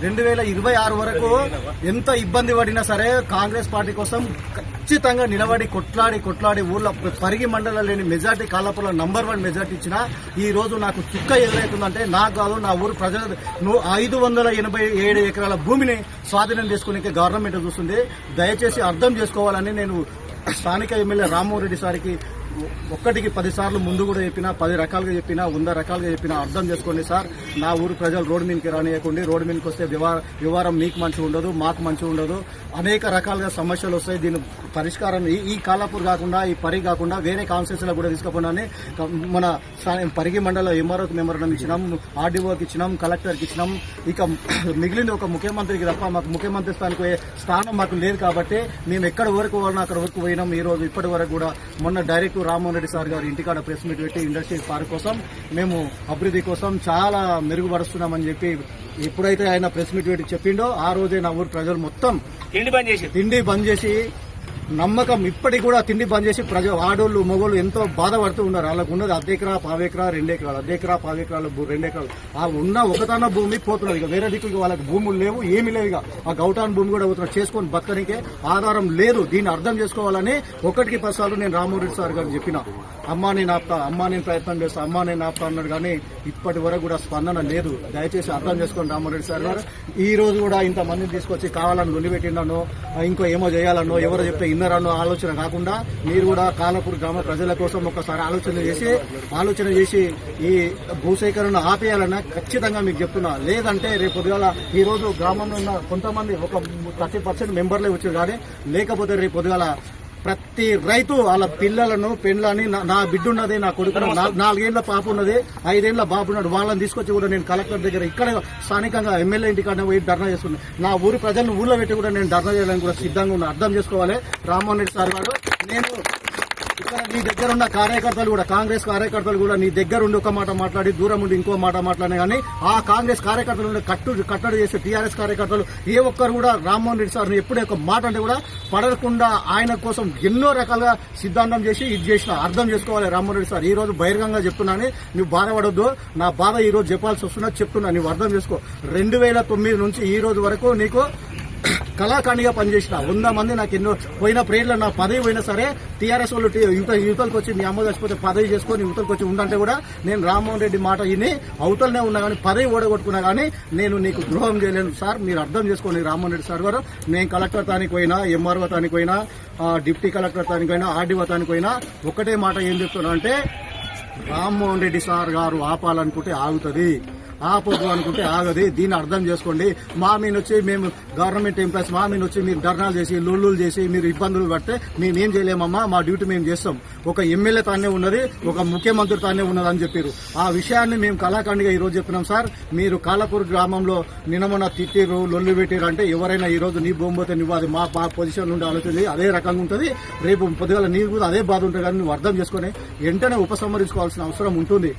2026 వరకు ఎంత ఇబ్బంది పడినా సరే కాంగ్రెస్ పార్టీ కోసం ఖచ్చితంగా నిలబడి కొట్లాడి ఊర్లో పరిగి మండలం లేని మెజార్టీ కాలాపురంలో నంబర్ 1 మెజార్టీ ఇచ్చిన ఈ రోజు నాకు చుక్క ఎదురవుతుందంటే నాకు కాదు నా ఊరు ప్రజల 587 ఎకరాల భూమిని స్వాధీనం చేసుకునే గవర్నమెంట్ చూస్తుంది. దయచేసి అర్థం చేసుకోవాలని నేను స్థానిక ఎమ్మెల్యే రామ్మోహన్ రెడ్డి సార్కి ఒక్కటికి 10 సార్లు ముందు కూడా చెప్పినా, 10 రకాలుగా చెప్పినా, 100 రకాలుగా చెప్పినా అర్థం చేసుకోండి సార్. నా ఊరు ప్రజలు రోడ్డు మీదకి రానియకండి. రోడ్డు మీదకి వస్తే వ్యవహారం మీకు మంచిగా ఉండదు, మాకు మంచిగా ఉండదు. అనేక రకాలుగా సమస్యలు వస్తాయి. దీని పరిష్కారం ఈ కాలాపూర్ కాకుండా, ఈ పరి కాకుండా వేరే కాన్స్టిట్యూన్సీలో కూడా తీసుకోకుండా మన పరిగి మండలం ఎంఆర్ఓకి మెమోరాండం ఇచ్చినాం, ఆర్డీఓకి ఇచ్చినాం, కలెక్టర్కి ఇచ్చినాం. ఇక మిగిలింది ఒక ముఖ్యమంత్రికి తప్ప మాకు ముఖ్యమంత్రి స్థానం మాకు లేదు కాబట్టి మేము ఎక్కడ వరకు పోవాలన్నా అక్కడ వరకు పోయినాం. ఈ రోజు ఇప్పటి వరకు కూడా మొన్న డైరెక్ట్ రామ్మోహన్ రెడ్డి సార్ గారు ఇంటికాడ ప్రెస్ మీట్ పెట్టి ఇండస్ట్రీ పార్క్ కోసం మేము అభివృద్ధి కోసం చాలా మెరుగుపరుస్తున్నామని చెప్పి ఎప్పుడైతే ఆయన ప్రెస్ మీట్ పెట్టి చెప్పిండో ఆ రోజే నా ఊరు ప్రజలు మొత్తం తిండి బంద్ చేసి నమ్మకం ఇప్పటికి కూడా తిండి బంద్ చేసి ఆడోళ్ళు మగోళ్ళు ఎంతో బాధపడుతూ ఉన్నారు. వాళ్ళకు ఉన్నది 1 ఎకరా 2 ఎకరాలు 2 ఎకరాలు 2 ఎకరాలు ఆ ఉన్న ఒకటాన భూమి పోతున్నారు. ఇక వేరే దిక్కులకి వాళ్ళకి భూములు లేవు, ఏమీ లేవు. ఇక ఆ గౌటాన్ భూమి కూడా పోతున్నారు. చేసుకొని బతకనికే ఆధారం లేదు. దీన్ని అర్థం చేసుకోవాలని 1కి 10 సార్లు నేను రామ్మోహన్ రెడ్డి సార్ గారు చెప్పిన, అమ్మా నేను ఆపుతా, అమ్మా నేను ప్రయత్నం చేస్తా, అమ్మా నేను ఆపుతా అన్నాడు. కానీ ఇప్పటి వరకు కూడా స్పందన లేదు. దయచేసి అర్థం చేసుకోండి రామ్మోహన్ రెడ్డి సార్ గారు. ఈ రోజు కూడా ఇంతమందిని తీసుకొచ్చి కావాలని లొల్లిపెట్టిండనో ఇంకో ఏమో చేయాలనో ఎవరో చెప్తే ఇన్నరన్నో ఆలోచన కాకుండా మీరు కూడా కాలాపూర్ గ్రామ ప్రజల కోసం ఒకసారి ఆలోచన చేసి ఈ భూసేకరణ ఆపేయాలన్నా ఖచ్చితంగా మీకు చెప్తున్నా. లేదంటే రేపు పొద్దుగాల ఈ రోజు గ్రామంలో ఉన్న కొంతమంది ఒక 30% మెంబర్లే వచ్చారు. కానీ లేకపోతే రేపు పొద్దుగాల ప్రతి రైతు వాళ్ళ పిల్లలను పెండ్లని నా బిడ్డ ఉన్నది, నా కొడుకు 4 ఏళ్ల పాప ఉన్నది, 5 ఏళ్ల బాబు ఉన్నాడు, వాళ్ళని తీసుకొచ్చి కూడా నేను కలెక్టర్ దగ్గర ఇక్కడ స్థానికంగా ఎమ్మెల్యే ఇంటికాడ పోయి ధర్నా చేస్తున్నాను. నా ఊరి ప్రజలను ఊళ్ళో పెట్టి కూడా నేను ధర్నా చేయడానికి కూడా సిద్ధంగా ఉన్నా. అర్థం చేసుకోవాలి రామ్మోహన్ రెడ్డి సార్ గారు. నేను ఇక్కడ నీ దగ్గర ఉన్న కార్యకర్తలు కూడా, కాంగ్రెస్ కార్యకర్తలు కూడా నీ దగ్గర ఉండి ఒక మాట మాట్లాడి దూరం ఉండి ఇంకో మాట మాట్లాడినా కానీ ఆ కాంగ్రెస్ కార్యకర్తలు కట్టడి చేసే టీఆర్ఎస్ కార్యకర్తలు ఏ ఒక్కరు కూడా రామ్మోహన్ రెడ్డి సార్ని ఎప్పుడే ఒక మాట అంటే కూడా పడకుండా ఆయన కోసం ఎన్నో రకాలుగా సిద్ధాంతం చేసి ఇది చేసిన. అర్థం చేసుకోవాలి రామ్మోహన్ రెడ్డి సార్. ఈ రోజు బహిరంగంగా చెప్తున్నాను, నువ్వు బాధపడొద్దు. నా బాధ ఈ రోజు చెప్పాల్సి వస్తున్నా చెప్తున్నా, నువ్వు అర్థం చేసుకో. 2009 నుంచి ఈ రోజు వరకు నీకు కళాఖండిగా పనిచేసిన 100 మంది నాకు ఎన్నో పోయిన ప్రేర్లో నా పదవి పోయినా సరే టీఆర్ఎస్ వాళ్ళు యువతలకు వచ్చి మీ అమ్మ చచ్చిపోతే పదవి చేసుకొని యువతలకు వచ్చి ఉందంటే కూడా నేను రామ్మోహన్ రెడ్డి మాట విని అవతలనే ఉన్నా కానీ పదవి ఓడగొట్టుకున్నా కానీ నేను నీకు ద్రోహం చేయలేను సార్. మీరు అర్థం చేసుకోండి రామ్మోహన్ రెడ్డి సార్ గారు. నేను కలెక్టర్ తానికి పోయినా, ఎంఆర్ఓ తానికి పోయినా, డిప్యూటీ కలెక్టర్ తానికి పోయినా, ఆర్డీఓ తానికి పోయినా ఒకటే మాట ఏం చెప్తున్నా అంటే రామ్మోహన్ రెడ్డి సార్ గారు ఆపాలనుకుంటే ఆగుతుంది, ఆపొద్దు అనుకుంటే ఆగది. దీన్ని అర్థం చేసుకోండి. మా మీద వచ్చి మేము గవర్నమెంట్ ఎంప్లాయీస్ మా మీద వచ్చి మీరు ధర్నాలు చేసి లొల్లులు చేసి మీరు ఇబ్బందులు పడితే మేమేం చేయలేమమ్మా, మా డ్యూటీ మేము చేస్తాం. ఒక ఎమ్మెల్యే తానే ఉన్నది, ఒక ముఖ్యమంత్రి తానే ఉన్నది అని చెప్పారు. ఆ విషయాన్ని మేము కళాఖండిగా ఈ రోజు చెప్తున్నాం సార్. మీరు కాలాపూర్ గ్రామంలో నిన్నమొన్న తిట్టిరు, లొల్లు పెట్టిరు అంటే ఎవరైనా ఈ రోజు నీ భూమి పోతే నువ్వు అది మా పొజిషన్ నుండి ఆలోచన అదే రకంగా ఉంటుంది. రేపు పొద్దుగాల నీకు కూడా అదే బాధ ఉంటుంది. కానీ నువ్వు అర్థం చేసుకుని వెంటనే ఉపసంహరించుకోవాల్సిన అవసరం ఉంటుంది.